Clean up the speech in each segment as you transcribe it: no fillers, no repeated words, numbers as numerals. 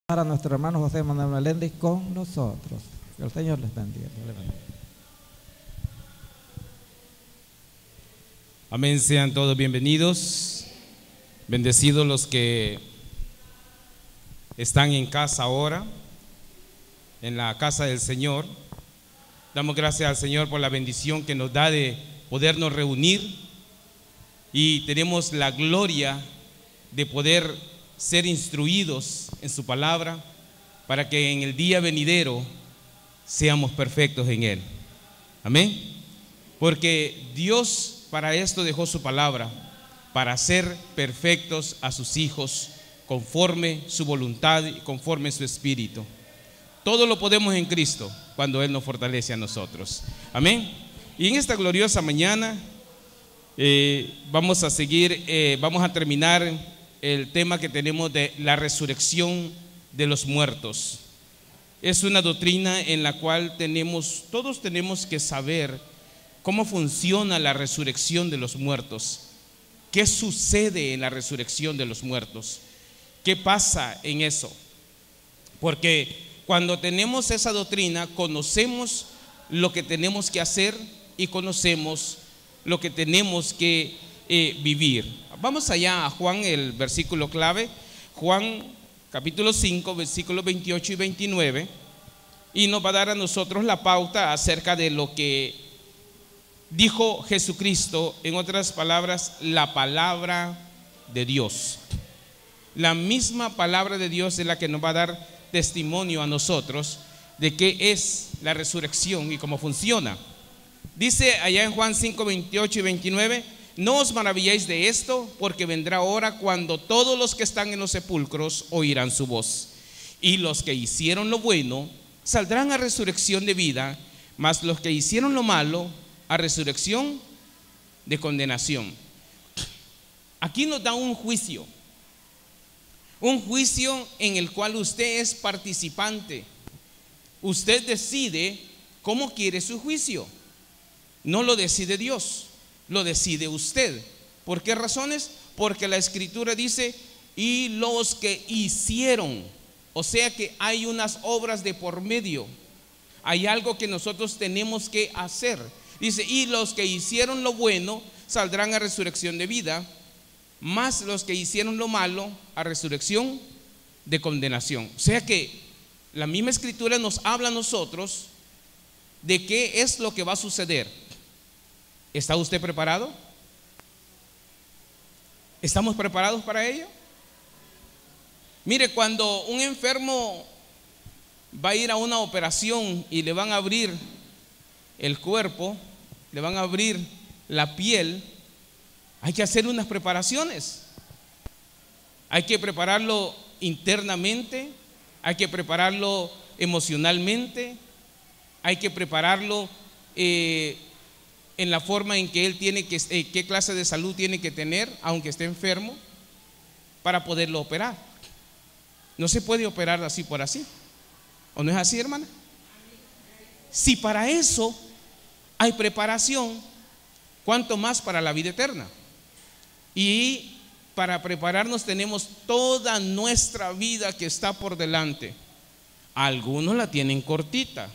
A nuestro hermano José Manuel Meléndez con nosotros. Que el Señor les bendiga. Amén, sean todos bienvenidos, bendecidos los que están en casa ahora, en la casa del Señor. Damos gracias al Señor por la bendición que nos da de podernos reunir y tenemos la gloria de poder ser instruidos en su palabra para que en el día venidero seamos perfectos en Él. Amén. Porque Dios para esto dejó su palabra, para hacer perfectos a sus hijos conforme su voluntad y conforme su espíritu. Todo lo podemos en Cristo cuando Él nos fortalece a nosotros. Amén. Y en esta gloriosa mañana vamos a seguir, vamos a terminar el tema que tenemos de la resurrección de los muertos. Es una doctrina en la cual todos tenemos que saber cómo funciona la resurrección de los muertos. ¿Qué sucede en la resurrección de los muertos? ¿Qué pasa en eso? Porque cuando tenemos esa doctrina, conocemos lo que tenemos que hacer y conocemos lo que tenemos que vivir. Vamos allá a Juan, el versículo clave, Juan capítulo 5, versículos 28 y 29, y nos va a dar a nosotros la pauta acerca de lo que dijo Jesucristo, en otras palabras, la palabra de Dios. La misma palabra de Dios es la que nos va a dar testimonio a nosotros de qué es la resurrección y cómo funciona. Dice allá en Juan 5, 28 y 29: no os maravilléis de esto, porque vendrá hora cuando todos los que están en los sepulcros oirán su voz, y los que hicieron lo bueno saldrán a resurrección de vida, mas los que hicieron lo malo a resurrección de condenación. Aquí nos da un juicio en el cual usted es participante. Usted decide cómo quiere su juicio. No lo decide Dios, lo decide usted. ¿Por qué razones? Porque la Escritura dice: y los que hicieron, o sea que hay unas obras de por medio, hay algo que nosotros tenemos que hacer. Dice: y los que hicieron lo bueno saldrán a resurrección de vida, más los que hicieron lo malo a resurrección de condenación. O sea que la misma Escritura nos habla a nosotros de qué es lo que va a suceder. ¿Está usted preparado? ¿Estamos preparados para ello? Mire, cuando un enfermo va a ir a una operación y le van a abrir el cuerpo, le van a abrir la piel, hay que hacer unas preparaciones. Hay que prepararlo internamente, hay que prepararlo emocionalmente, hay que prepararlo en la forma en que él tiene que, qué clase de salud tiene que tener, aunque esté enfermo, para poderlo operar. No se puede operar así por así. ¿O no es así, hermana? Si para eso hay preparación, ¿cuánto más para la vida eterna? Y para prepararnos tenemos toda nuestra vida que está por delante. Algunos la tienen cortita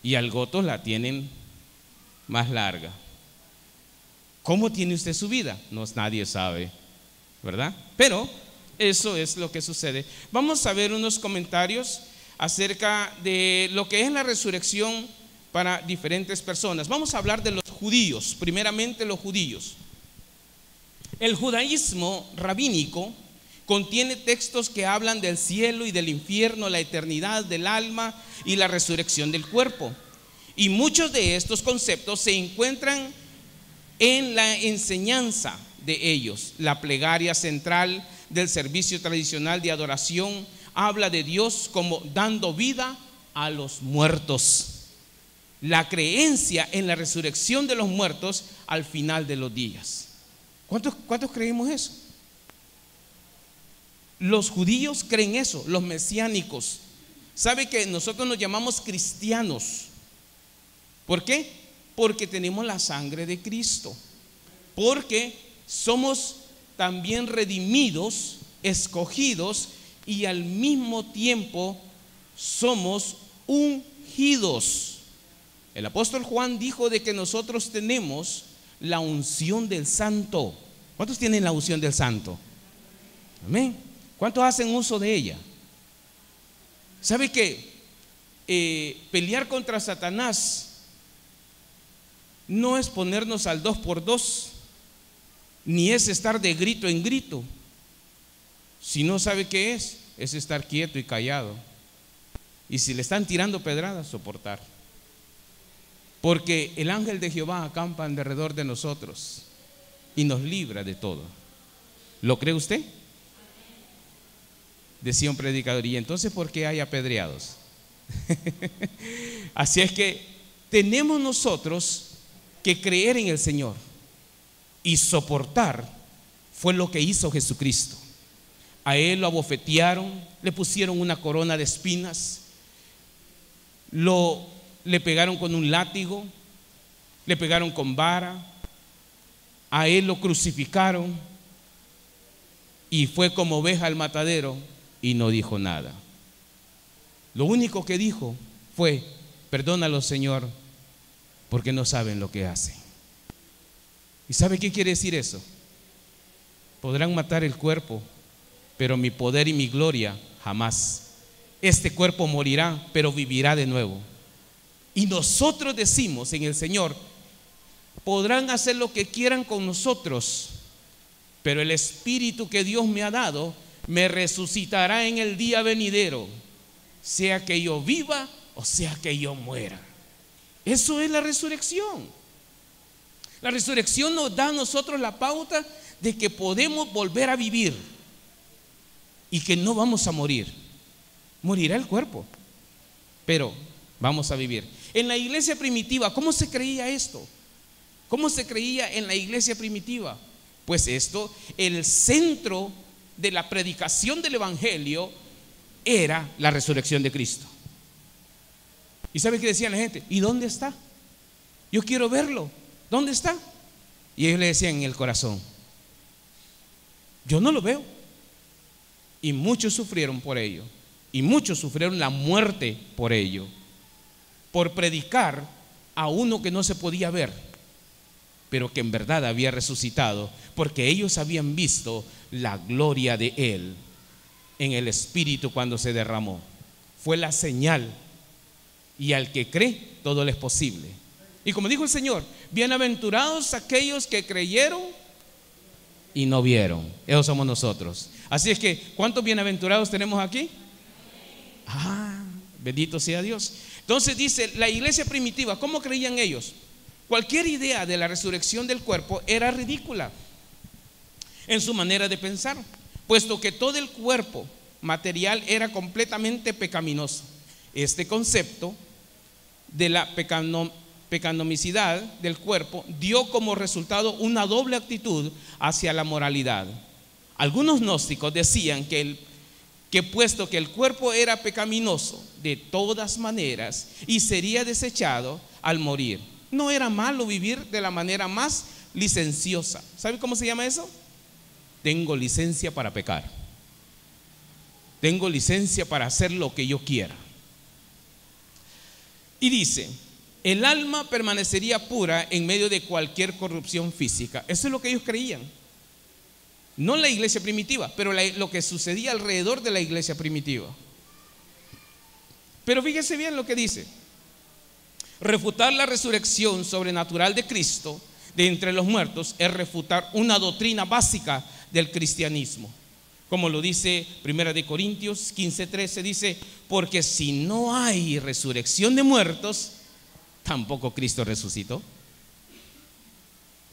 y otros la tienen más larga. ¿Cómo tiene usted su vida? No, nadie sabe, ¿verdad? Pero eso es lo que sucede. Vamos a ver unos comentarios acerca de lo que es la resurrección para diferentes personas. Vamos a hablar de los judíos, primeramente los judíos. El judaísmo rabínico contiene textos que hablan del cielo y del infierno, la eternidad del alma y la resurrección del cuerpo. Y muchos de estos conceptos se encuentran en la enseñanza de ellos. La plegaria central del servicio tradicional de adoración habla de Dios como dando vida a los muertos. La creencia en la resurrección de los muertos al final de los días. ¿Cuántos creemos eso? Los judíos creen eso, los mesiánicos. ¿Sabe que nosotros nos llamamos cristianos? ¿Por qué? Porque tenemos la sangre de Cristo. Porque somos también redimidos, escogidos y al mismo tiempo somos ungidos. El apóstol Juan dijo de que nosotros tenemos la unción del Santo. ¿Cuántos tienen la unción del Santo? Amén. ¿Cuántos hacen uso de ella? ¿Sabe que pelear contra Satanás no es ponernos al 2 por 2, ni es estar de grito en grito? Si no sabe qué es estar quieto y callado. Y si le están tirando pedradas, soportar. Porque el ángel de Jehová acampa alrededor de nosotros y nos libra de todo. ¿Lo cree usted? Decía un predicador, ¿y entonces por qué hay apedreados? Así es que tenemos nosotros que creer en el Señor y soportar. Fue lo que hizo Jesucristo. A él lo abofetearon, le pusieron una corona de espinas, le pegaron con un látigo, le pegaron con vara, a él lo crucificaron y fue como oveja al matadero y no dijo nada. Lo único que dijo fue: perdónalo, Señor, porque no saben lo que hacen. ¿Y sabe qué quiere decir eso? Podrán matar el cuerpo, pero mi poder y mi gloria jamás. Este cuerpo morirá, pero vivirá de nuevo. Y nosotros decimos en el Señor: podrán hacer lo que quieran con nosotros, pero el Espíritu que Dios me ha dado me resucitará en el día venidero, sea que yo viva o sea que yo muera. Eso es la resurrección. La resurrección nos da a nosotros la pauta de que podemos volver a vivir y que no vamos a morir. Morirá el cuerpo, pero vamos a vivir. En la iglesia primitiva, ¿cómo se creía esto? ¿Cómo se creía en la iglesia primitiva? Pues esto, el centro de la predicación del evangelio era la resurrección de Cristo. ¿Y sabe qué decía la gente? ¿Y dónde está? Yo quiero verlo. ¿Dónde está? Y ellos le decían en el corazón: yo no lo veo. Y muchos sufrieron por ello. Y muchos sufrieron la muerte por ello, por predicar a uno que no se podía ver, pero que en verdad había resucitado, porque ellos habían visto la gloria de Él en el Espíritu cuando se derramó. Fue la señal, y al que cree, todo le es posible. Y como dijo el Señor: bienaventurados aquellos que creyeron y no vieron. Esos somos nosotros. Así es que, ¿cuántos bienaventurados tenemos aquí? Bendito sea Dios. Entonces dice, la iglesia primitiva, ¿cómo creían ellos? Cualquier idea de la resurrección del cuerpo era ridícula en su manera de pensar, puesto que todo el cuerpo material era completamente pecaminoso. Este concepto de la pecaminosidad del cuerpo dio como resultado una doble actitud hacia la moralidad. Algunos gnósticos decían que puesto que el cuerpo era pecaminoso de todas maneras y sería desechado al morir, no era malo vivir de la manera más licenciosa. ¿Sabe cómo se llama eso? Tengo licencia para pecar. Tengo licencia para hacer lo que yo quiera. Y dice, el alma permanecería pura en medio de cualquier corrupción física. Eso es lo que ellos creían. No la iglesia primitiva, pero lo que sucedía alrededor de la iglesia primitiva. Pero fíjese bien lo que dice: refutar la resurrección sobrenatural de Cristo de entre los muertos es refutar una doctrina básica del cristianismo. Como lo dice 1 Corintios 15:13, dice: porque si no hay resurrección de muertos, tampoco Cristo resucitó.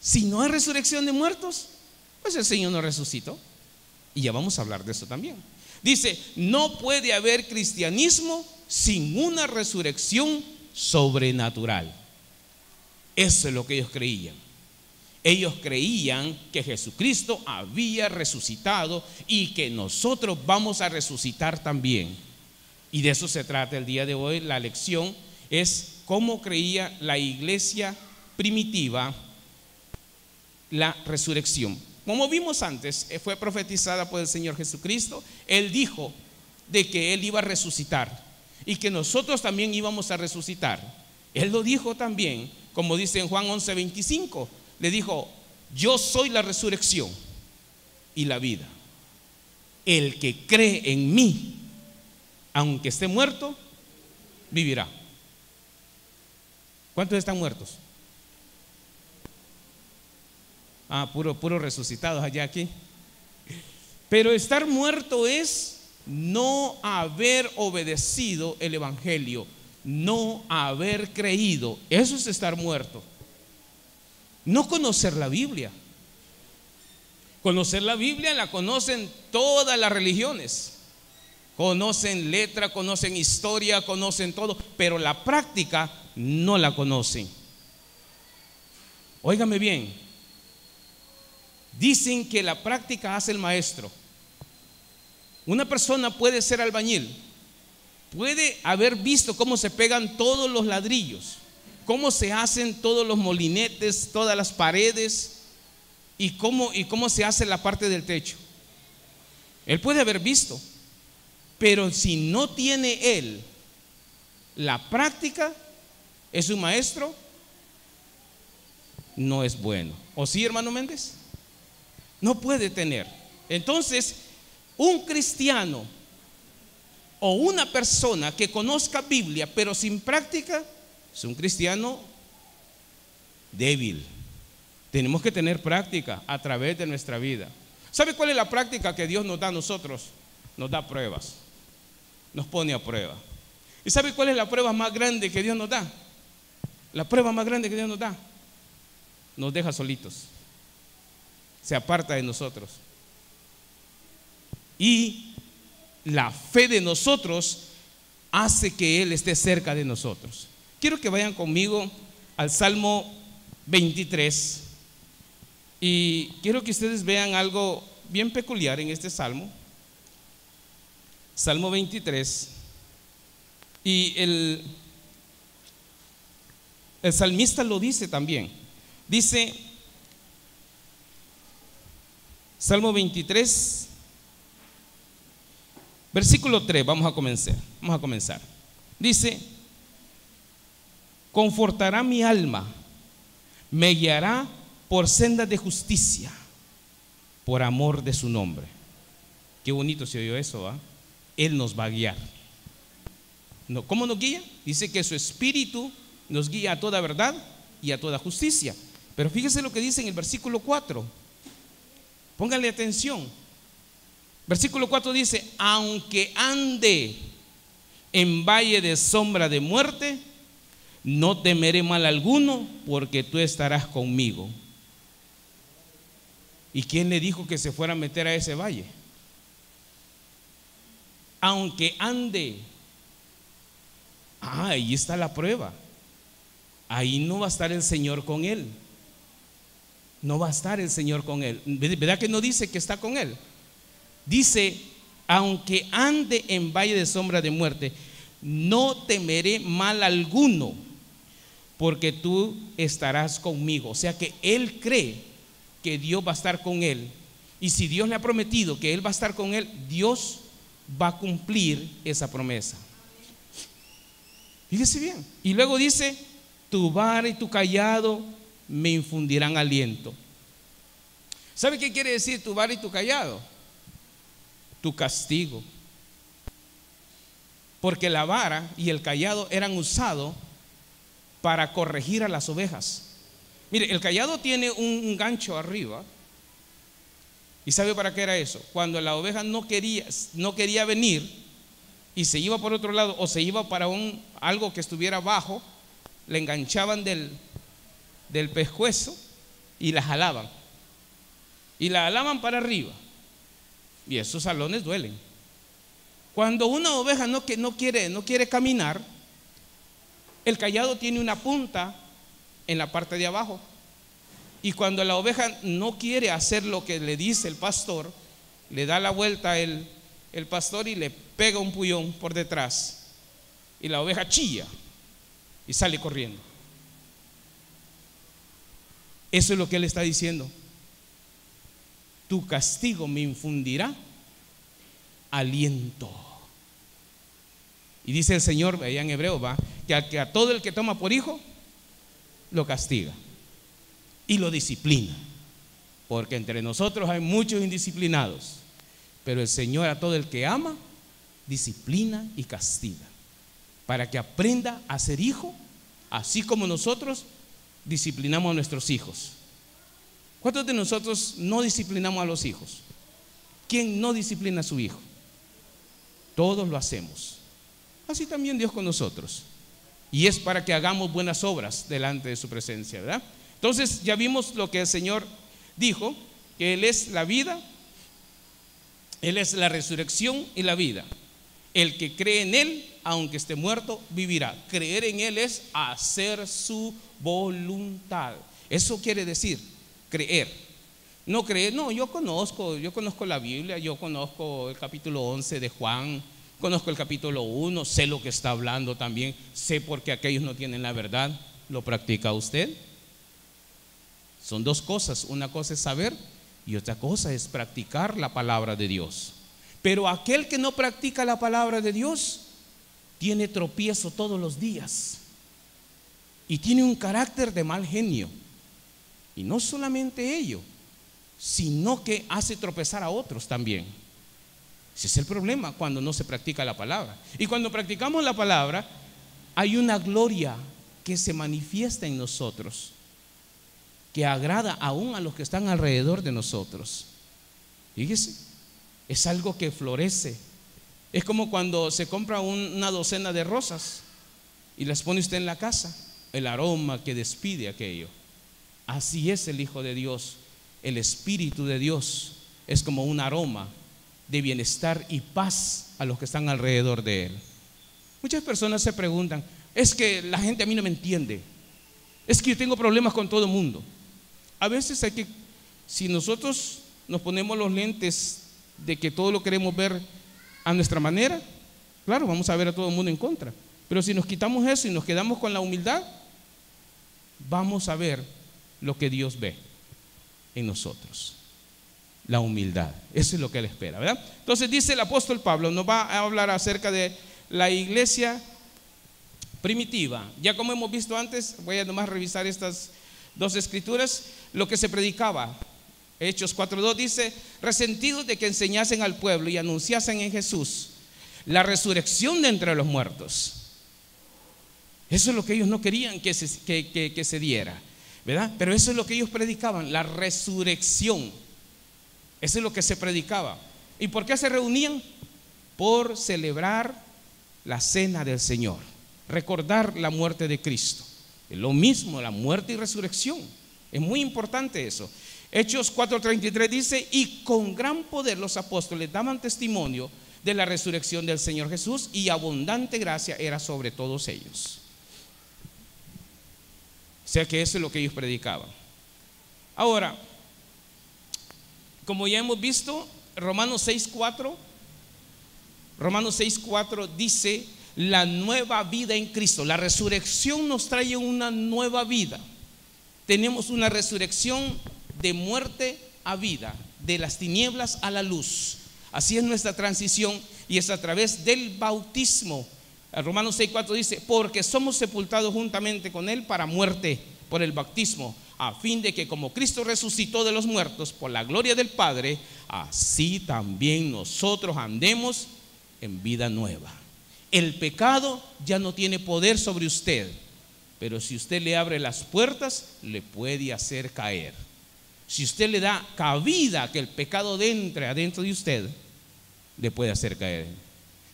Si no hay resurrección de muertos, pues el Señor no resucitó. Y ya vamos a hablar de eso también. Dice, no puede haber cristianismo sin una resurrección sobrenatural. Eso es lo que ellos creían. Ellos creían que Jesucristo había resucitado y que nosotros vamos a resucitar también. Y de eso se trata el día de hoy. La lección es cómo creía la iglesia primitiva la resurrección. como vimos antes, fue profetizada por el Señor Jesucristo. Él dijo de que Él iba a resucitar y que nosotros también íbamos a resucitar. Él lo dijo también, como dice en Juan 11:25, le dijo: yo soy la resurrección y la vida. El que cree en mí, aunque esté muerto, vivirá. ¿Cuántos están muertos? Puro resucitados allá aquí. Pero estar muerto es no haber obedecido el evangelio, no haber creído. Eso es estar muerto. No conocer la Biblia. Conocer la Biblia la conocen todas las religiones. Conocen letra, conocen historia, conocen todo, pero la práctica no la conocen. Óigame bien. Dicen que la práctica hace el maestro. Una persona puede ser albañil, puede haber visto cómo se pegan todos los ladrillos, cómo se hacen todos los molinetes, todas las paredes, y cómo se hace la parte del techo. Él puede haber visto, pero si no tiene él la práctica, es un maestro, no es bueno. ¿O sí, hermano Méndez? No puede tener. Entonces, un cristiano o una persona que conozca Biblia pero sin práctica es un cristiano débil. Tenemos que tener práctica a través de nuestra vida. ¿Sabe cuál es la práctica que Dios nos da a nosotros? Nos da pruebas, nos pone a prueba. ¿Y sabe cuál es la prueba más grande que Dios nos da? La prueba más grande que Dios nos da: nos deja solitos, se aparta de nosotros. Y la fe de nosotros hace que Él esté cerca de nosotros. Quiero que vayan conmigo al Salmo 23. Y quiero que ustedes vean algo bien peculiar en este salmo. Salmo 23. Y el salmista lo dice también. Dice, Salmo 23, versículo 3, vamos a comenzar. Dice: confortará mi alma, me guiará por sendas de justicia, por amor de su nombre. Qué bonito se oyó eso, ¿va? Él nos va a guiar. No, ¿cómo nos guía? Dice que su espíritu nos guía a toda verdad y a toda justicia. Pero fíjese lo que dice en el versículo 4. Póngale atención. Versículo 4 dice: aunque ande en valle de sombra de muerte, no temeré mal alguno, porque tú estarás conmigo. ¿Y quién le dijo que se fuera a meter a ese valle? Aunque ande. Ahí está la prueba. Ahí no va a estar el Señor con él. No va a estar el Señor con él. ¿Verdad que no dice que está con él? Dice: aunque ande en valle de sombra de muerte, no temeré mal alguno, porque tú estarás conmigo. O sea que él cree que Dios va a estar con él. Y si Dios le ha prometido que él va a estar con él, Dios va a cumplir esa promesa. Fíjese bien. Y luego dice: tu vara y tu cayado me infundirán aliento. ¿Sabe qué quiere decir tu vara y tu cayado? Tu castigo. Porque la vara y el cayado eran usados para corregir a las ovejas. Mire, el cayado tiene un gancho arriba. ¿Y sabe para qué era eso? Cuando la oveja no quería venir y se iba por otro lado, o se iba para algo que estuviera abajo, le enganchaban del pescuezo y la jalaban. Y la jalaban para arriba. Y esos jalones duelen. Cuando una oveja no quiere caminar, el cayado tiene una punta en la parte de abajo. Y cuando la oveja no quiere hacer lo que le dice el pastor, le da la vuelta el pastor y le pega un puñón por detrás. Y la oveja chilla y sale corriendo. Eso es lo que él está diciendo. tu castigo me infundirá aliento. Y dice el Señor, allá en Hebreo, que a todo el que toma por hijo, lo castiga y lo disciplina. Porque entre nosotros hay muchos indisciplinados, pero el Señor a todo el que ama, disciplina y castiga, para que aprenda a ser hijo, así como nosotros disciplinamos a nuestros hijos. ¿Cuántos de nosotros no disciplinamos a los hijos? ¿Quién no disciplina a su hijo? Todos lo hacemos. Así también Dios con nosotros. Y es para que hagamos buenas obras delante de su presencia, ¿verdad? Entonces ya vimos lo que el Señor dijo, que Él es la vida, Él es la resurrección y la vida. El que cree en Él, aunque esté muerto, vivirá. Creer en Él es hacer su voluntad. Eso quiere decir creer. No creer, no, yo conozco la Biblia, yo conozco el capítulo 11 de Juan, conozco el capítulo 1, sé lo que está hablando también, sé por qué aquellos no tienen la verdad. ¿Lo practica usted? Son dos cosas, una cosa es saber y otra cosa es practicar la palabra de Dios. Pero aquel que no practica la palabra de Dios tiene tropiezo todos los días y tiene un carácter de mal genio. Y no solamente ello, sino que hace tropezar a otros también. Ese es el problema cuando no se practica la palabra. Y cuando practicamos la palabra, hay una gloria que se manifiesta en nosotros, que agrada aún a los que están alrededor de nosotros. Fíjese, es algo que florece. Es como cuando se compra una docena de rosas y las pone usted en la casa, el aroma que despide aquello. Así es el Hijo de Dios. El Espíritu de Dios es como un aroma de bienestar y paz a los que están alrededor de Él. Muchas personas se preguntan, es que la gente a mí no me entiende, es que yo tengo problemas con todo el mundo. A veces si nosotros nos ponemos los lentes de que todo lo queremos ver a nuestra manera, claro, vamos a ver a todo el mundo en contra. Pero si nos quitamos eso y nos quedamos con la humildad, vamos a ver lo que Dios ve en nosotros. La humildad, eso es lo que Él espera, ¿verdad? Entonces dice el apóstol Pablo, nos va a hablar acerca de la iglesia primitiva. Ya como hemos visto antes, voy a nomás revisar estas dos escrituras, lo que se predicaba. Hechos 4:2 dice, resentidos de que enseñasen al pueblo y anunciasen en Jesús la resurrección de entre los muertos. Eso es lo que ellos no querían que se diera, ¿verdad? Pero eso es lo que ellos predicaban, la resurrección. Eso es lo que se predicaba. ¿Y por qué se reunían? Por celebrar la cena del Señor, recordar la muerte de Cristo. Es lo mismo, la muerte y resurrección. Es muy importante eso. Hechos 4:33 dice, y con gran poder los apóstoles daban testimonio de la resurrección del Señor Jesús, y abundante gracia era sobre todos ellos. O sea que eso es lo que ellos predicaban. Ahora, como ya hemos visto, Romanos 6:4 dice la nueva vida en Cristo. La resurrección nos trae una nueva vida. Tenemos una resurrección de muerte a vida, de las tinieblas a la luz. Así es nuestra transición, y es a través del bautismo. Romanos 6:4 dice, porque somos sepultados juntamente con Él para muerte por el bautismo, a fin de que como Cristo resucitó de los muertos por la gloria del Padre, así también nosotros andemos en vida nueva. El pecado ya no tiene poder sobre usted, pero si usted le abre las puertas, le puede hacer caer. Si usted le da cabida a que el pecado entre adentro de usted, le puede hacer caer.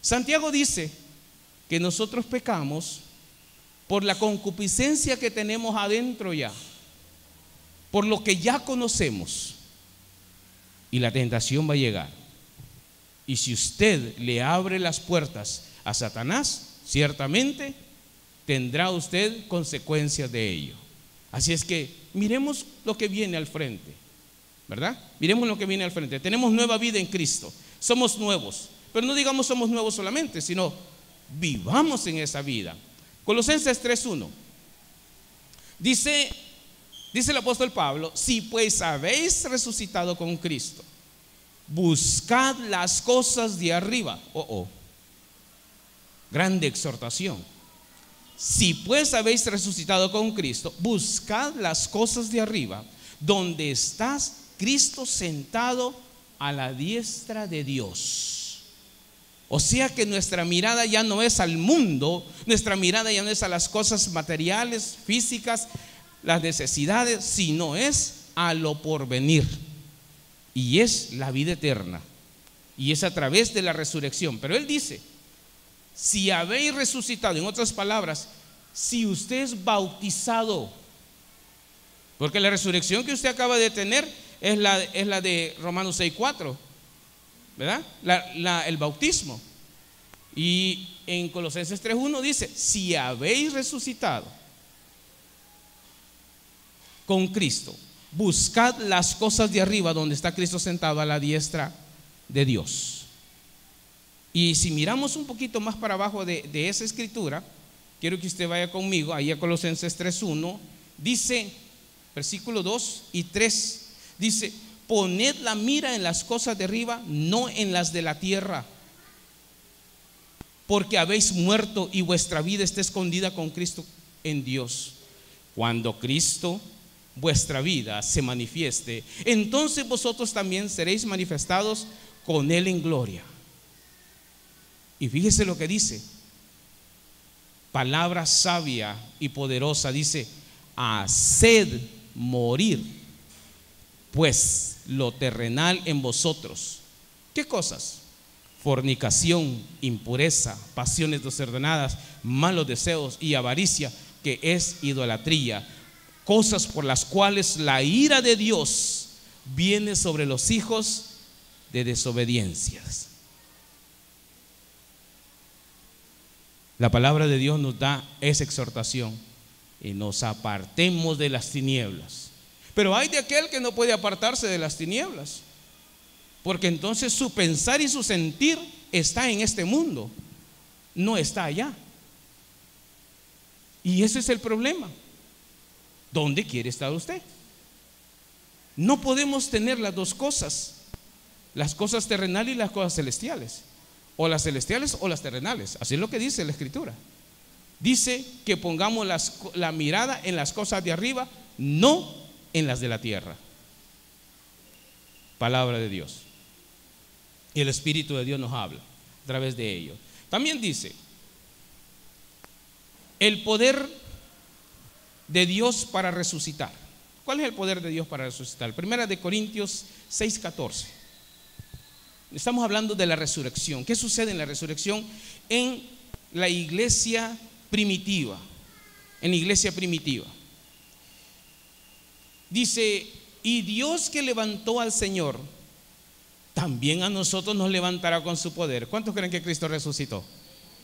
Santiago dice que nosotros pecamos por la concupiscencia que tenemos adentro ya, por lo que ya conocemos, y la tentación va a llegar. Y si usted le abre las puertas a Satanás, ciertamente tendrá usted consecuencias de ello. Así es que miremos lo que viene al frente, ¿verdad? Miremos lo que viene al frente. Tenemos nueva vida en Cristo, somos nuevos, pero no digamos somos nuevos solamente, sino vivamos en esa vida. Colosenses 3:1 dice, Dice el apóstol Pablo: si pues habéis resucitado con Cristo, buscad las cosas de arriba. Grande exhortación. Si pues habéis resucitado con Cristo, buscad las cosas de arriba, donde estás Cristo sentado a la diestra de Dios. O sea que nuestra mirada ya no es al mundo, nuestra mirada ya no es a las cosas materiales, físicas, las necesidades, sino es a lo porvenir. Y es la vida eterna. Y es a través de la resurrección. Pero él dice: si habéis resucitado, en otras palabras, si usted es bautizado, porque la resurrección que usted acaba de tener es la de Romanos 6:4, ¿verdad? El bautismo. Y en Colosenses 3:1 dice: si habéis resucitado con Cristo, buscad las cosas de arriba, donde está Cristo sentado a la diestra de Dios. Y si miramos un poquito más para abajo de esa escritura, quiero que usted vaya conmigo ahí a Colosenses 3:1. Dice, versículo 2 y 3, dice: poned la mira en las cosas de arriba, no en las de la tierra, porque habéis muerto y vuestra vida está escondida con Cristo en Dios. Cuando Cristo, vuestra vida, se manifieste, entonces vosotros también seréis manifestados con Él en gloria. Y fíjese lo que dice, palabra sabia y poderosa, dice: haced morir pues lo terrenal en vosotros. ¿Qué cosas? Fornicación, impureza, pasiones desordenadas, malos deseos y avaricia, que es idolatría, cosas por las cuales la ira de Dios viene sobre los hijos de desobediencias. La palabra de Dios nos da esa exhortación: y nos apartemos de las tinieblas. Pero hay de aquel que no puede apartarse de las tinieblas, porque entonces su pensar y su sentir está en este mundo, no está allá. Y ese es el problema. ¿Dónde quiere estar usted? No podemos tener las dos cosas, las cosas terrenales y las cosas celestiales, o las celestiales o las terrenales. Así es lo que dice la escritura. Dice que pongamos la mirada en las cosas de arriba, no en las de la tierra. Palabra de Dios. Y el Espíritu de Dios nos habla a través de ello. También dice: el poder de Dios para resucitar. ¿Cuál es el poder de Dios para resucitar? Primera de Corintios 6:14. Estamos hablando de la resurrección. ¿Qué sucede en la resurrección? En la iglesia primitiva. En la iglesia primitiva. Dice: y Dios que levantó al Señor, también a nosotros nos levantará con su poder. ¿Cuántos creen que Cristo resucitó?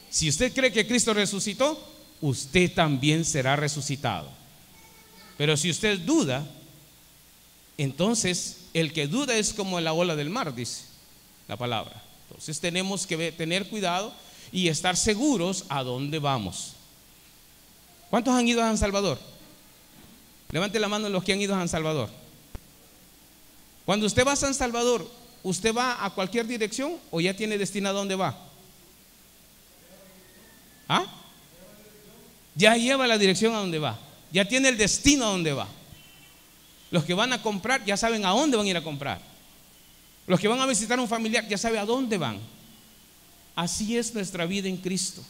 Si usted cree que Cristo resucitó, usted también será resucitado. Pero si usted duda, entonces el que duda es como la ola del mar, dice la palabra. Entonces tenemos que tener cuidado y estar seguros a dónde vamos. ¿Cuántos han ido a San Salvador? Levante la mano los que han ido a San Salvador. Cuando usted va a San Salvador, ¿usted va a cualquier dirección o ya tiene destinado a dónde va? ¿Ah? Ya lleva la dirección a dónde va, ya tiene el destino a dónde va. Los que van a comprar ya saben a dónde van a ir a comprar. Los que van a visitar a un familiar ya saben a dónde van. Así es nuestra vida en Cristo.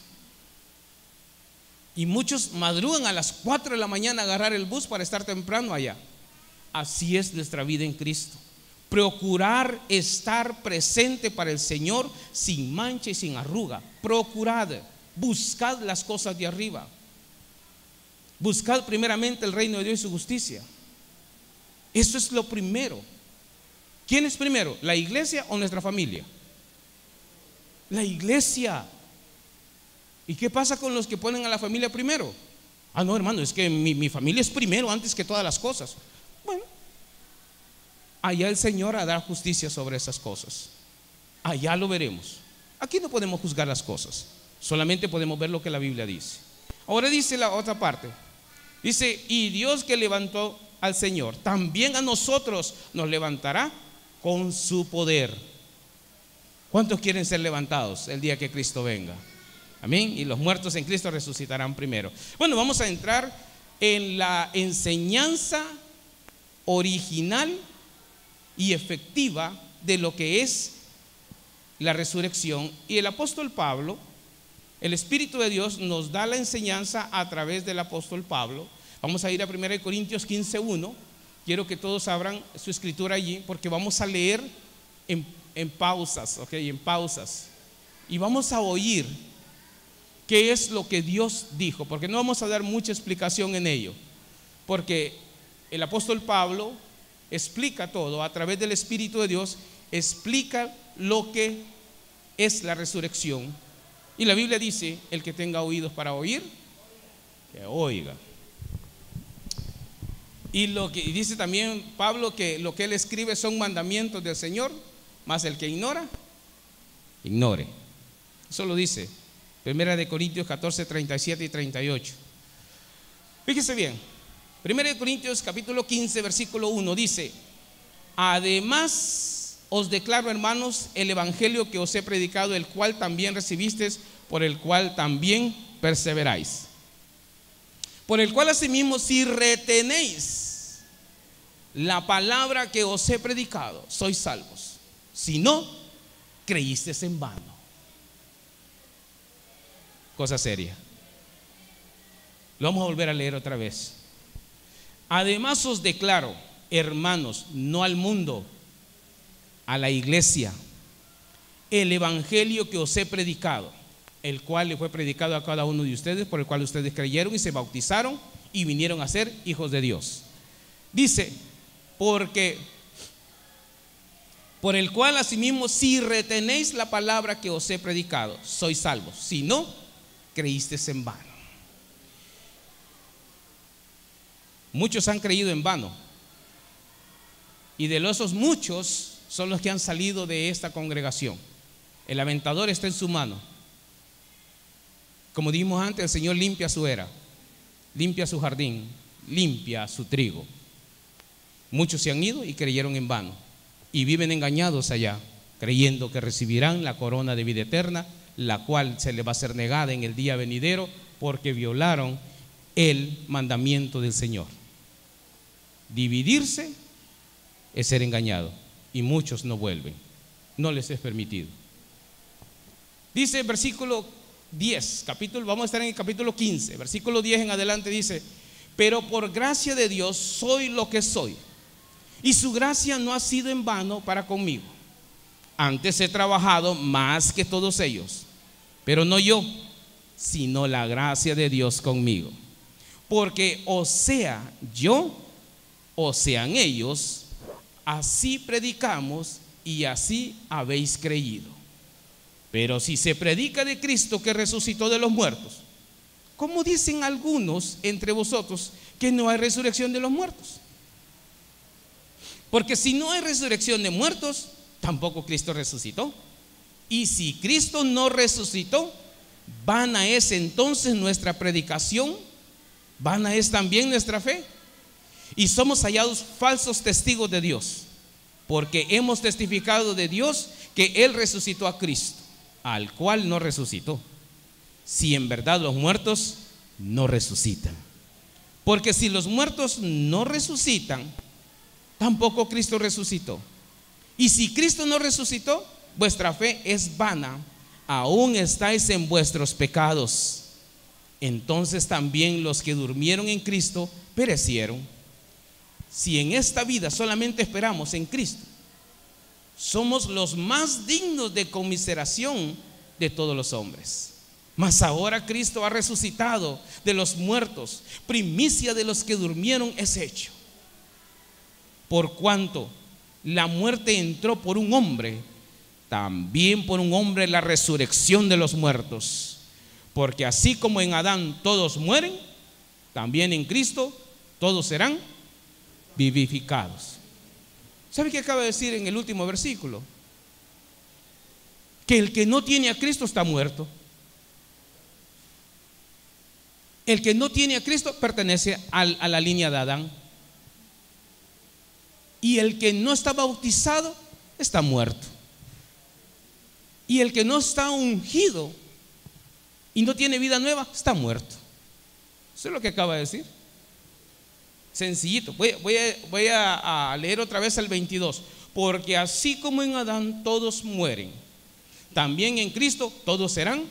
Y muchos madrugan a las 4 de la mañana a agarrar el bus para estar temprano allá. Así es nuestra vida en Cristo. Procurar estar presente para el Señor sin mancha y sin arruga. Procurad, buscad las cosas de arriba. Buscad primeramente el reino de Dios y su justicia. Eso es lo primero. ¿Quién es primero? ¿La iglesia o nuestra familia? La iglesia. ¿Y qué pasa con los que ponen a la familia primero? Ah, no, hermano, es que mi familia es primero antes que todas las cosas. Bueno, allá el Señor hará justicia sobre esas cosas. Allá lo veremos. Aquí no podemos juzgar las cosas, solamente podemos ver lo que la Biblia dice. Ahora dice la otra parte. Dice: y Dios que levantó al Señor, también a nosotros nos levantará con su poder. ¿Cuántos quieren ser levantados el día que Cristo venga? Amén. Y los muertos en Cristo resucitarán primero. Bueno, vamos a entrar en la enseñanza original y efectiva de lo que es la resurrección. Y el apóstol Pablo, el Espíritu de Dios nos da la enseñanza a través del apóstol Pablo. Vamos a ir a 1 Corintios 15:1. Quiero que todos abran su escritura allí, porque vamos a leer en pausas, ¿ok? En pausas. Y vamos a oír qué es lo que Dios dijo, porque no vamos a dar mucha explicación en ello, porque el apóstol Pablo explica todo a través del Espíritu de Dios, explica lo que es la resurrección. Y la Biblia dice: el que tenga oídos para oír, que oiga. Y dice también Pablo que lo que él escribe son mandamientos del Señor, mas el que ignora, ignore. Eso lo dice 1 Corintios 14, 37 y 38. Fíjese bien, 1 Corintios capítulo 15, versículo 1 dice: además os declaro, hermanos, el evangelio que os he predicado, el cual también recibisteis, por el cual también perseveráis, por el cual asimismo, si retenéis la palabra que os he predicado, sois salvos. Si no, creísteis en vano. Cosa seria. Lo vamos a volver a leer otra vez. Además os declaro, hermanos, no al mundo, a la iglesia, el evangelio que os he predicado, el cual le fue predicado a cada uno de ustedes, por el cual ustedes creyeron y se bautizaron y vinieron a ser hijos de Dios. Dice: porque por el cual asimismo, si retenéis la palabra que os he predicado, sois salvos. Si no, creísteis en vano. Muchos han creído en vano, y de esos muchos son los que han salido de esta congregación. El aventador está en su mano. Como dijimos antes, el Señor limpia su era, limpia su jardín, limpia su trigo. Muchos se han ido y creyeron en vano, y viven engañados allá, creyendo que recibirán la corona de vida eterna, la cual se les va a ser negada en el día venidero, porque violaron el mandamiento del Señor. Dividirse es ser engañado, y muchos no vuelven, no les es permitido. Dice versículo 10, vamos a estar en el capítulo 15, versículo 10 en adelante, dice: pero por gracia de Dios soy lo que soy, y su gracia no ha sido en vano para conmigo. Antes he trabajado más que todos ellos, pero no yo, sino la gracia de Dios conmigo. Porque o sea yo, o sean ellos, así predicamos y así habéis creído. Pero si se predica de Cristo que resucitó de los muertos, ¿cómo dicen algunos entre vosotros que no hay resurrección de los muertos? Porque si no hay resurrección de muertos, tampoco Cristo resucitó. Y si Cristo no resucitó, vana es entonces nuestra predicación, vana es también nuestra fe. Y somos hallados falsos testigos de Dios, porque hemos testificado de Dios que Él resucitó a Cristo, al cual no resucitó, si en verdad los muertos no resucitan. Porque si los muertos no resucitan, tampoco Cristo resucitó. Y si Cristo no resucitó, vuestra fe es vana, aún estáis en vuestros pecados. Entonces también los que durmieron en Cristo perecieron. Si en esta vida solamente esperamos en Cristo, somos los más dignos de conmiseración de todos los hombres. Mas ahora Cristo ha resucitado de los muertos, primicia de los que durmieron es hecho. Por cuanto la muerte entró por un hombre, también por un hombre la resurrección de los muertos. Porque así como en Adán todos mueren, también en Cristo todos serán vivificados. ¿Sabe qué acaba de decir en el último versículo? Que el que no tiene a Cristo está muerto. El que no tiene a Cristo pertenece a la línea de Adán. Y el que no está bautizado está muerto. Y el que no está ungido y no tiene vida nueva está muerto. Eso es lo que acaba de decir. Sencillito. Voy a leer otra vez el 22. Porque así como en Adán todos mueren, también en Cristo todos serán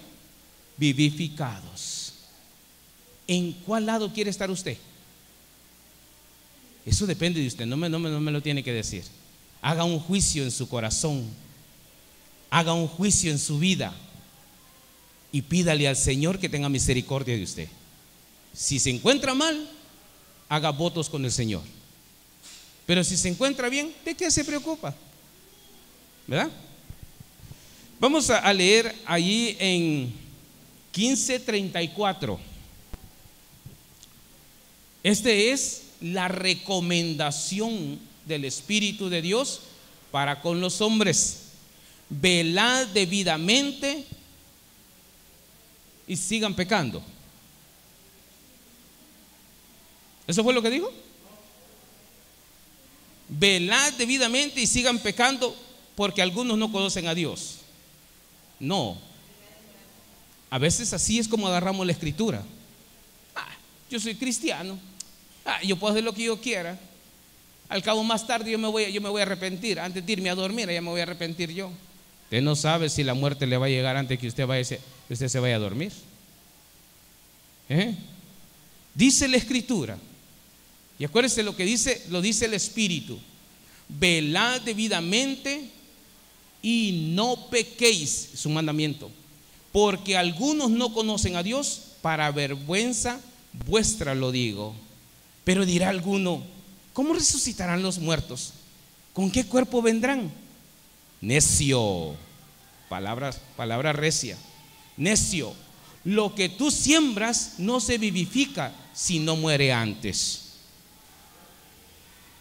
vivificados. ¿En cuál lado quiere estar usted? Eso depende de usted, no me lo tiene que decir. Haga un juicio en su corazón, haga un juicio en su vida y pídale al Señor que tenga misericordia de usted. Si se encuentra mal, haga votos con el Señor. Pero si se encuentra bien, ¿de qué se preocupa? ¿Verdad? Vamos a leer allí en 15:34. Este es la recomendación del Espíritu de Dios para con los hombres. Velad debidamente y sigan pecando. ¿Eso fue lo que dijo? Velad debidamente y sigan pecando porque algunos no conocen a Dios. No. A veces así es como agarramos la escritura. Yo soy cristiano. Yo puedo hacer lo que yo quiera. Al cabo más tarde yo me voy a arrepentir. Antes de irme a dormir ya me voy a arrepentir yo. Usted no sabe si la muerte le va a llegar antes que usted se vaya a dormir. Dice la escritura. Y acuérdense lo dice el Espíritu. Velad debidamente y no pequéis, su mandamiento, porque algunos no conocen a Dios, para vergüenza vuestra lo digo. Pero dirá alguno: ¿cómo resucitarán los muertos? ¿Con qué cuerpo vendrán? Necio, palabra recia. Necio, lo que tú siembras no se vivifica si no muere antes.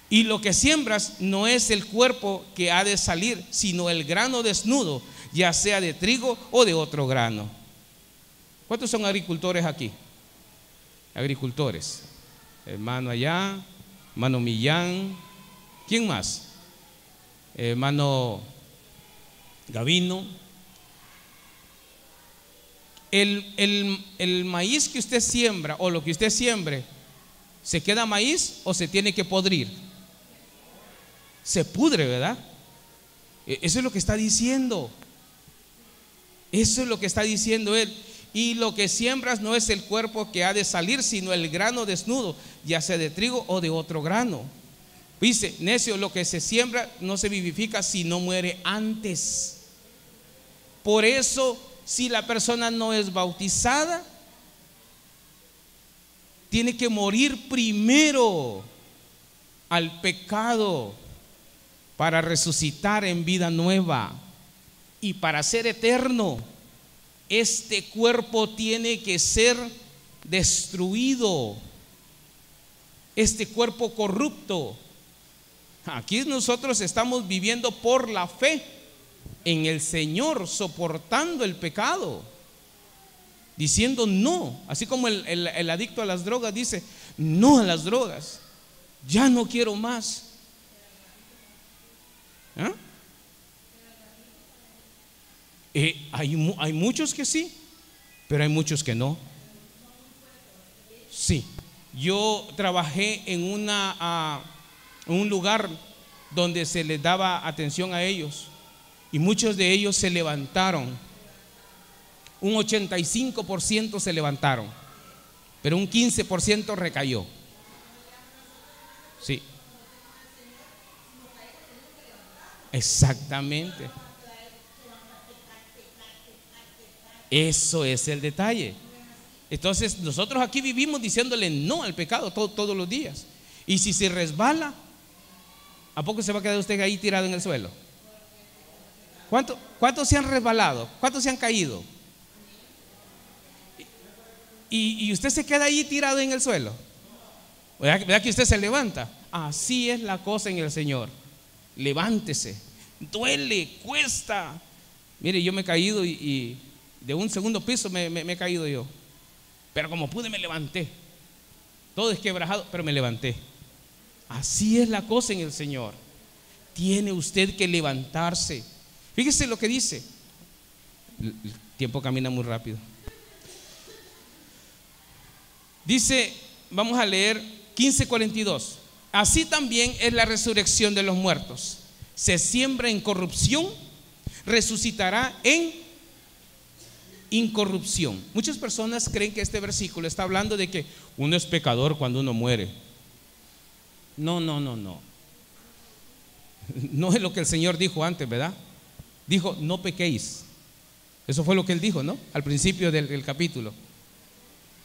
Y lo que siembras no es el cuerpo que ha de salir, sino el grano desnudo, ya sea de trigo o de otro grano. ¿Cuántos son agricultores aquí? Agricultores. Hermano allá, hermano Millán. ¿Quién más? Hermano Gavino. El maíz que usted siembra o lo que usted siembre, ¿se queda maíz o se tiene que podrir? Se pudre, ¿verdad? Eso es lo que está diciendo. Eso es lo que está diciendo él. Y lo que siembras no es el cuerpo que ha de salir, sino el grano desnudo, ya sea de trigo o de otro grano. Dice: necio, lo que se siembra no se vivifica si no muere antes. Por eso, si la persona no es bautizada, tiene que morir primero al pecado para resucitar en vida nueva y para ser eterno. Este cuerpo tiene que ser destruido, este cuerpo corrupto. Aquí nosotros estamos viviendo por la fe en el Señor, soportando el pecado, diciendo no, así como el adicto a las drogas dice no a las drogas, ya no quiero más. Hay muchos que sí, pero hay muchos que no. Sí, yo trabajé en un lugar donde se les daba atención a ellos y muchos de ellos se levantaron. Un 85% se levantaron, pero un 15% recayó. Sí, exactamente. Eso es el detalle. Entonces nosotros aquí vivimos diciéndole no al pecado todos los días. Y si se resbala, ¿a poco se va a quedar usted ahí tirado en el suelo? ¿Cuántos se han resbalado? ¿Cuántos se han caído? Y usted se queda ahí tirado en el suelo. ¿Verdad que usted se levanta? Así es la cosa en el Señor. Levántese. Duele, cuesta. Mire, yo me he caído y de un segundo piso me he caído yo. Pero como pude me levanté. Todo desquebrajado, pero me levanté. Así es la cosa en el Señor. Tiene usted que levantarse. Fíjese lo que dice. El tiempo camina muy rápido. Dice, vamos a leer 15:42. Así también es la resurrección de los muertos. Se siembra en corrupción, resucitará en incorrupción. Muchas personas creen que este versículo está hablando de que uno es pecador cuando uno muere. No. No es lo que el Señor dijo antes, ¿verdad? Dijo, no pequéis. Eso fue lo que Él dijo, ¿no? Al principio del capítulo.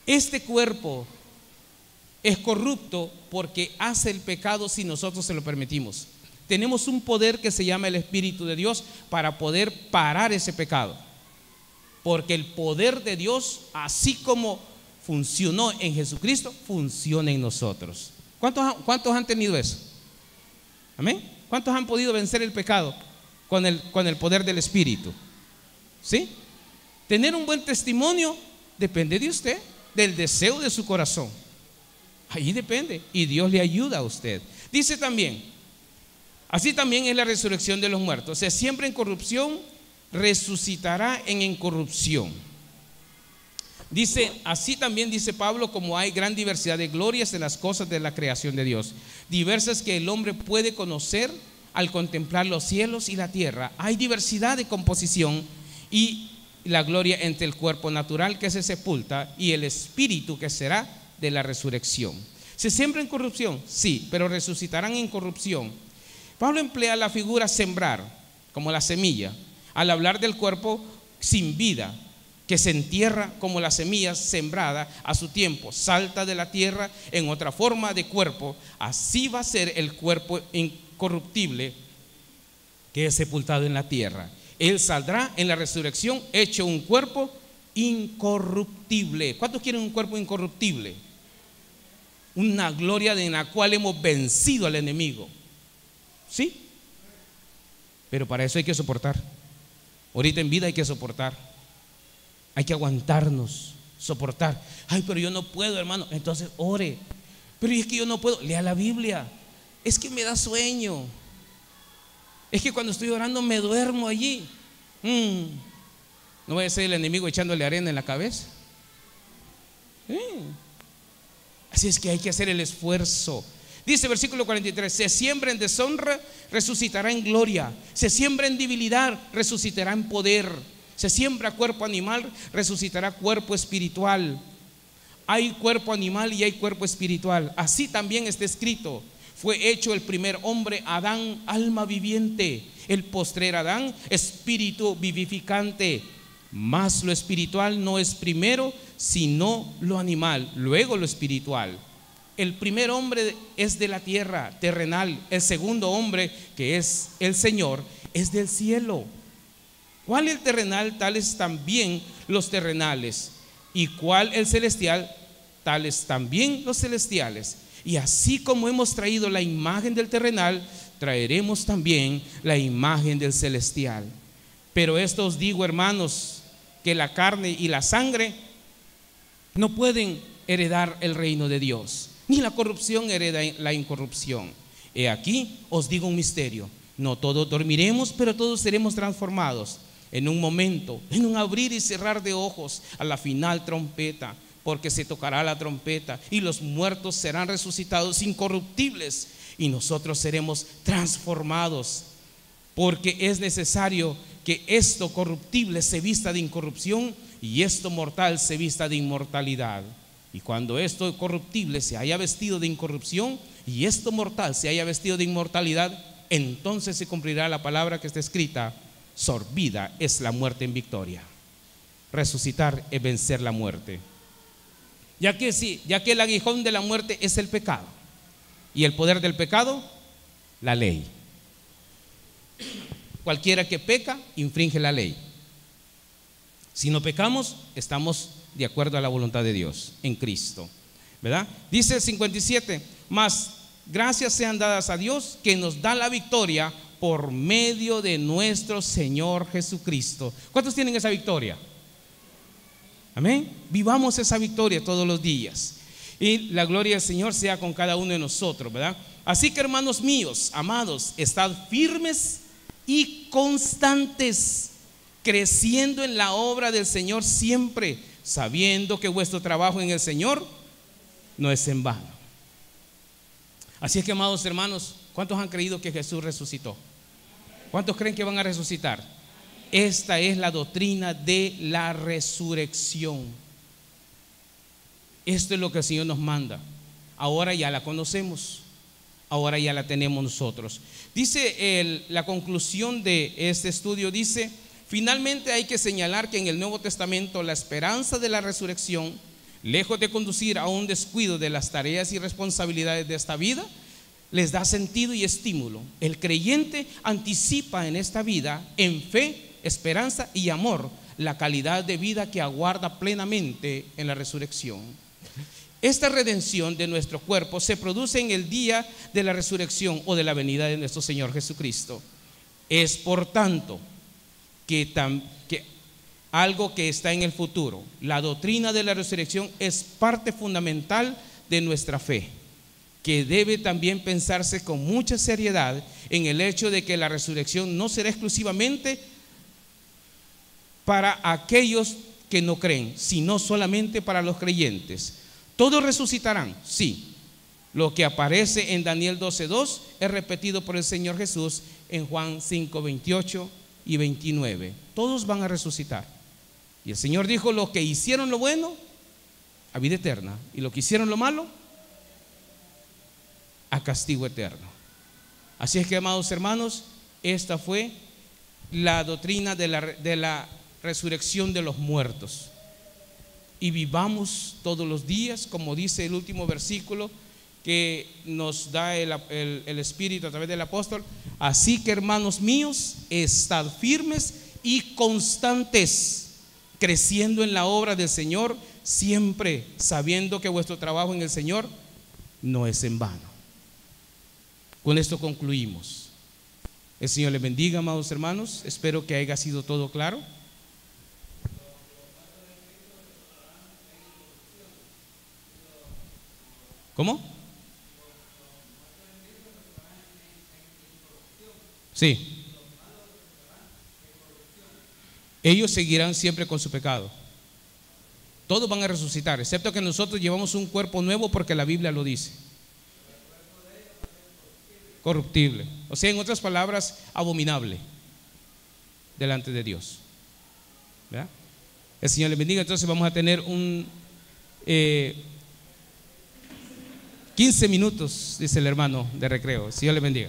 Este cuerpo es corrupto porque hace el pecado si nosotros se lo permitimos. Tenemos un poder que se llama el Espíritu de Dios para poder parar ese pecado. Porque el poder de Dios, así como funcionó en Jesucristo, funciona en nosotros. ¿Cuántos han tenido eso? ¿Amén? ¿Cuántos han podido vencer el pecado con el poder del Espíritu? ¿Sí? Tener un buen testimonio depende de usted, del deseo de su corazón. Ahí depende, y Dios le ayuda a usted. Dice también, así también es la resurrección de los muertos. Se siembra en corrupción, resucitará en incorrupción. Dice, así también dice Pablo, como hay gran diversidad de glorias en las cosas de la creación de Dios, diversas que el hombre puede conocer al contemplar los cielos y la tierra. Hay diversidad de composición y la gloria entre el cuerpo natural que se sepulta y el espíritu que será de la resurrección. ¿Se siembra en corrupción? Sí, pero resucitarán en corrupción. Pablo emplea la figura sembrar, como la semilla, al hablar del cuerpo sin vida, que se entierra como la semilla sembrada a su tiempo, salta de la tierra en otra forma de cuerpo. Así va a ser el cuerpo incorruptible que es sepultado en la tierra. Él saldrá en la resurrección hecho un cuerpo incorruptible. ¿Cuántos quieren un cuerpo incorruptible? Una gloria en la cual hemos vencido al enemigo. ¿Sí? Pero para eso hay que soportar. Ahorita en vida hay que soportar. Hay que aguantarnos, soportar. Ay, pero yo no puedo, hermano. Entonces ore. Pero es que yo no puedo. Lea la Biblia. Es que me da sueño. Es que cuando estoy orando me duermo allí. No vaya a ser el enemigo echándole arena en la cabeza. Así es que hay que hacer el esfuerzo. Dice versículo 43, se siembra en deshonra, resucitará en gloria. Se siembra en debilidad, resucitará en poder. Se siembra cuerpo animal, resucitará cuerpo espiritual. Hay cuerpo animal y hay cuerpo espiritual. Así también está escrito: fue hecho el primer hombre, Adán, alma viviente; el postrer Adán, espíritu vivificante. Mas lo espiritual no es primero, sino lo animal, luego lo espiritual. El primer hombre es de la tierra, terrenal. El segundo hombre, que es el Señor, es del cielo. ¿Cuál el terrenal? Tales también los terrenales. ¿Y cuál el celestial? Tales también los celestiales. Y así como hemos traído la imagen del terrenal, traeremos también la imagen del celestial. Pero esto os digo, hermanos, que la carne y la sangre no pueden heredar el reino de Dios, ni la corrupción hereda la incorrupción. He aquí os digo un misterio: no todos dormiremos, pero todos seremos transformados en un momento, en un abrir y cerrar de ojos, a la final trompeta. Porque se tocará la trompeta y los muertos serán resucitados incorruptibles y nosotros seremos transformados. Porque es necesario que esto corruptible se vista de incorrupción y esto mortal se vista de inmortalidad. Y cuando esto corruptible se haya vestido de incorrupción y esto mortal se haya vestido de inmortalidad, entonces se cumplirá la palabra que está escrita: sorbida es la muerte en victoria. Resucitar es vencer la muerte. Ya que el aguijón de la muerte es el pecado, y el poder del pecado, la ley. Cualquiera que peca, infringe la ley. Si no pecamos, estamos de acuerdo a la voluntad de Dios en Cristo, ¿verdad? Dice el 57, mas gracias sean dadas a Dios que nos da la victoria por medio de nuestro Señor Jesucristo. ¿Cuántos tienen esa victoria? Amén. Vivamos esa victoria todos los días. Y la gloria del Señor sea con cada uno de nosotros, ¿verdad? Así que, hermanos míos, amados, estad firmes y constantes, creciendo en la obra del Señor siempre, sabiendo que vuestro trabajo en el Señor no es en vano. Así es que, amados hermanos, ¿cuántos han creído que Jesús resucitó? ¿Cuántos creen que van a resucitar? Esta es la doctrina de la resurrección. Esto es lo que el Señor nos manda. Ahora ya la conocemos, ahora ya la tenemos nosotros. Dice la conclusión de este estudio, dice: finalmente hay que señalar que en el Nuevo Testamento la esperanza de la resurrección, lejos de conducir a un descuido de las tareas y responsabilidades de esta vida, les da sentido y estímulo. El creyente anticipa en esta vida, en fe, esperanza y amor, la calidad de vida que aguarda plenamente en la resurrección. Esta redención de nuestro cuerpo se produce en el día de la resurrección o de la venida de nuestro Señor Jesucristo. Es por tanto que algo que está en el futuro. La doctrina de la resurrección es parte fundamental de nuestra fe, que debe también pensarse con mucha seriedad en el hecho de que la resurrección no será exclusivamente para aquellos que no creen, sino solamente para los creyentes. ¿Todos resucitarán? Sí. Lo que aparece en Daniel 12:2 es repetido por el Señor Jesús en Juan 5:28 y 29. Todos van a resucitar. Y el Señor dijo: los que hicieron lo bueno, a vida eterna, y los que hicieron lo malo, a castigo eterno. Así es que, amados hermanos, esta fue la doctrina de la resurrección de los muertos. Y vivamos todos los días, como dice el último versículo que nos da el Espíritu a través del apóstol. Así que, hermanos míos, estad firmes y constantes, creciendo en la obra del Señor siempre, sabiendo que vuestro trabajo en el Señor no es en vano. Con esto concluimos. El Señor les bendiga, amados hermanos. Espero que haya sido todo claro. ¿Cómo? Sí. Ellos seguirán siempre con su pecado. Todos van a resucitar, excepto que nosotros llevamos un cuerpo nuevo, porque la Biblia lo dice. Corruptible. O sea, en otras palabras, abominable delante de Dios. ¿Verdad? El Señor les bendiga. Entonces vamos a tener 15 minutos, dice el hermano, de recreo. El Señor les bendiga.